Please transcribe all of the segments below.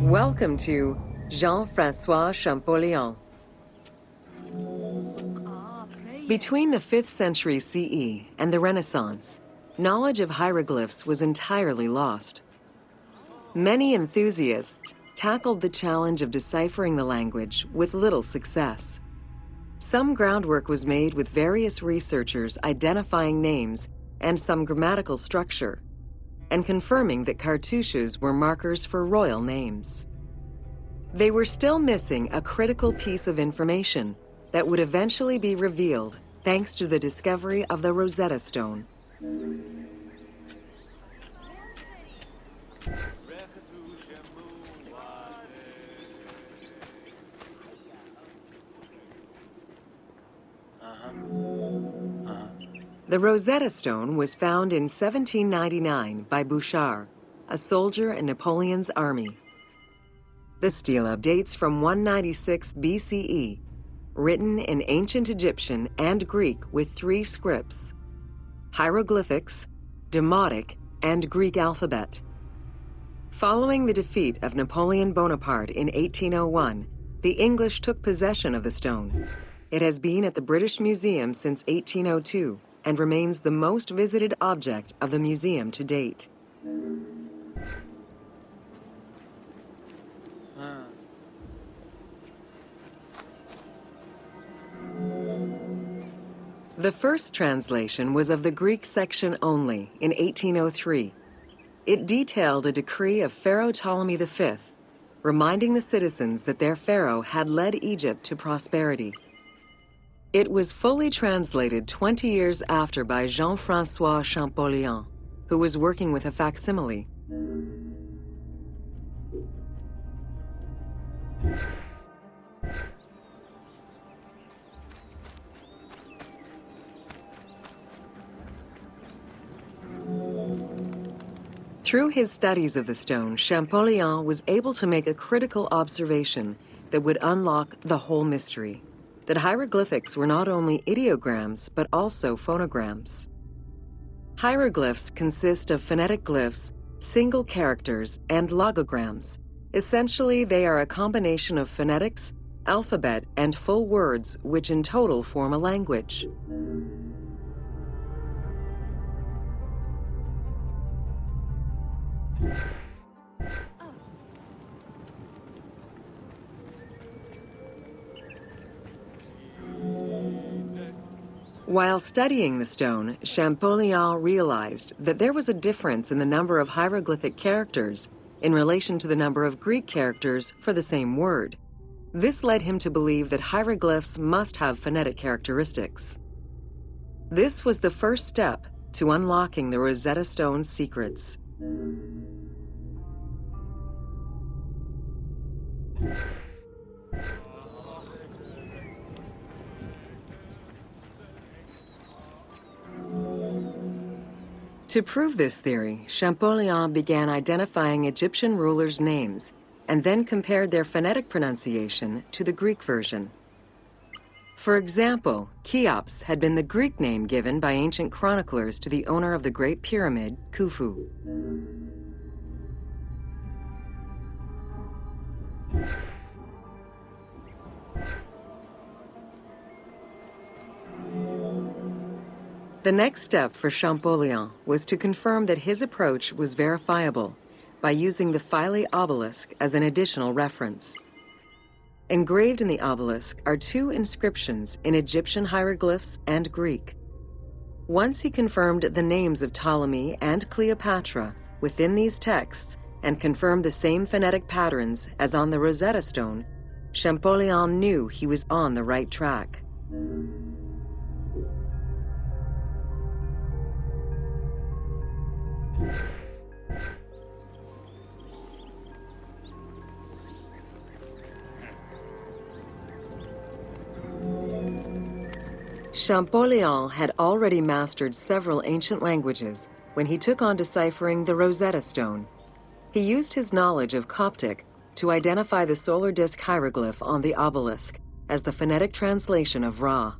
Welcome to Jean-Francois Champollion. Between the 5th century CE and the Renaissance, knowledge of hieroglyphs was entirely lost. Many enthusiasts tackled the challenge of deciphering the language with little success. Some groundwork was made with various researchers identifying names and some grammatical structure, and confirming that cartouches were markers for royal names. They were still missing a critical piece of information that would eventually be revealed thanks to the discovery of the Rosetta Stone. The Rosetta Stone was found in 1799 by Bouchard, a soldier in Napoleon's army. The stela dates from 196 BCE, written in ancient Egyptian and Greek with 3 scripts: hieroglyphics, Demotic, and Greek alphabet. Following the defeat of Napoleon Bonaparte in 1801, the English took possession of the stone. It has been at the British Museum since 1802 and remains the most visited object of the museum to date. The first translation was of the Greek section only in 1803. It detailed a decree of Pharaoh Ptolemy V, reminding the citizens that their pharaoh had led Egypt to prosperity. It was fully translated 20 years after by Jean-Francois Champollion, who was working with a facsimile. Through his studies of the stone, Champollion was able to make a critical observation that would unlock the whole mystery: that hieroglyphics were not only ideograms, but also phonograms. Hieroglyphs consist of phonetic glyphs, single characters, and logograms. Essentially, they are a combination of phonetics, alphabet, and full words, which in total form a language. While studying the stone, Champollion realized that there was a difference in the number of hieroglyphic characters in relation to the number of Greek characters for the same word. This led him to believe that hieroglyphs must have phonetic characteristics. This was the first step to unlocking the Rosetta Stone's secrets. To prove this theory, Champollion began identifying Egyptian rulers' names and then compared their phonetic pronunciation to the Greek version. For example, Cheops had been the Greek name given by ancient chroniclers to the owner of the Great Pyramid, Khufu. The next step for Champollion was to confirm that his approach was verifiable by using the Philae obelisk as an additional reference. Engraved in the obelisk are 2 inscriptions in Egyptian hieroglyphs and Greek. Once he confirmed the names of Ptolemy and Cleopatra within these texts and confirmed the same phonetic patterns as on the Rosetta Stone, Champollion knew he was on the right track. Champollion had already mastered several ancient languages when he took on deciphering the Rosetta Stone. He used his knowledge of Coptic to identify the solar disk hieroglyph on the obelisk as the phonetic translation of Ra.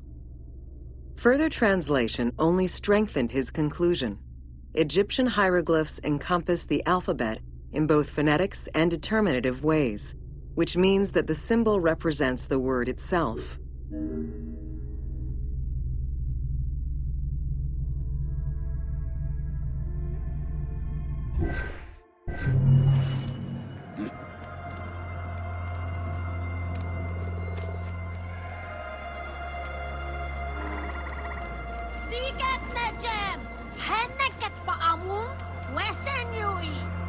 Further translation only strengthened his conclusion. Egyptian hieroglyphs encompass the alphabet in both phonetics and determinative ways, which means that the symbol represents the word itself. Bigat na, Jem! Heneket pa among Western Yui!